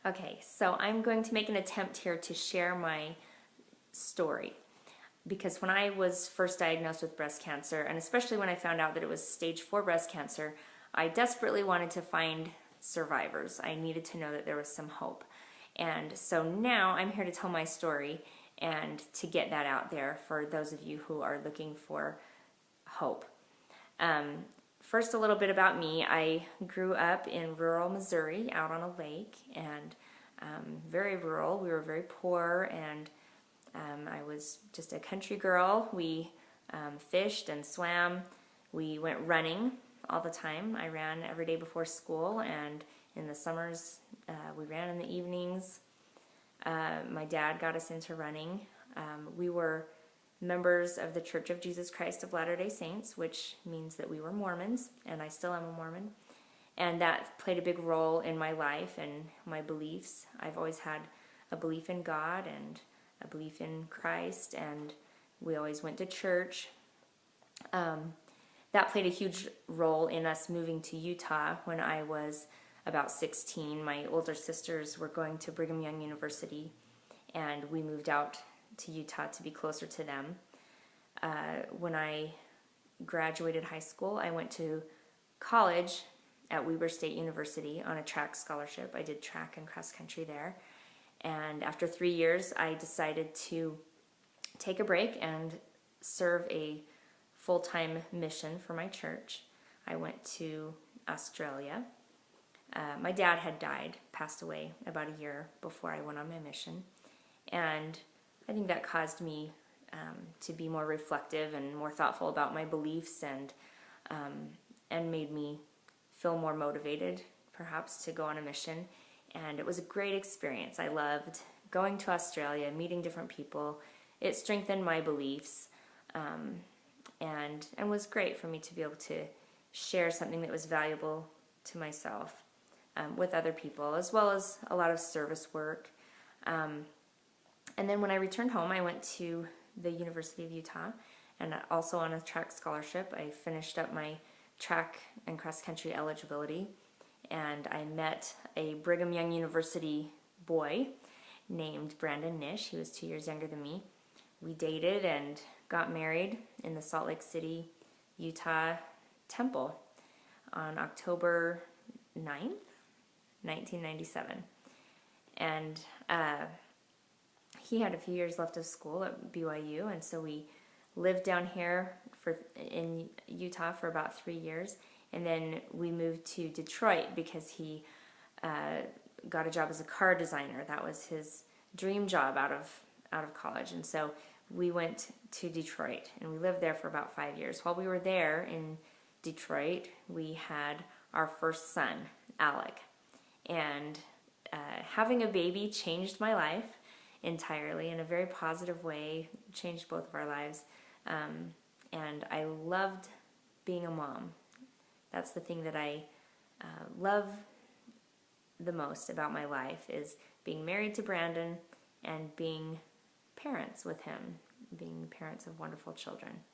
Okay, so I'm going to make an attempt here to share my story. Because when I was first diagnosed with breast cancer, and especially when I found out that it was stage 4 breast cancer, I desperately wanted to find survivors. I needed to know that there was some hope. And so now I'm here to tell my story and to get that out there for those of you who are looking for hope. First, a little bit about me. I grew up in rural Missouri out on a lake, and very rural. We were very poor, and I was just a country girl. We fished and swam. We went running all the time. I ran every day before school, and in the summers we ran in the evenings. My dad got us into running. We were members of the Church of Jesus Christ of Latter-day Saints, which means that we were Mormons, and I still am a Mormon. And that played a big role in my life and my beliefs. I've always had a belief in God and a belief in Christ, and we always went to church. That played a huge role in us moving to Utah when I was about 16. My older sisters were going to Brigham Young University, and we moved out to Utah to be closer to them. When I graduated high school, I went to college at Weber State University on a track scholarship. I did track and cross country there. And after 3 years, I decided to take a break and serve a full-time mission for my church. I went to Australia. My dad had died, passed away about a year before I went on my mission. And I think that caused me to be more reflective and more thoughtful about my beliefs, and made me feel more motivated, perhaps, to go on a mission. And it was a great experience. I loved going to Australia, meeting different people. It strengthened my beliefs, and was great for me to be able to share something that was valuable to myself with other people, as well as a lot of service work. And then when I returned home, I went to the University of Utah, and also on a track scholarship. I finished up my track and cross-country eligibility, and I met a Brigham Young University boy named Denise Neish. He was 2 years younger than me. We dated and got married in the Salt Lake City, Utah temple on October 9th, 1997. And he had a few years left of school at BYU, and so we lived down here in Utah for about 3 years, and then we moved to Detroit because he got a job as a car designer. That was his dream job out of college, and so we went to Detroit, and we lived there for about 5 years. While we were there in Detroit, we had our first son, Alec, and having a baby changed my life entirely in a very positive way, changed both of our lives, and I loved being a mom. That's the thing that I love the most about my life, is being married to Brandon and being parents with him, being parents of wonderful children.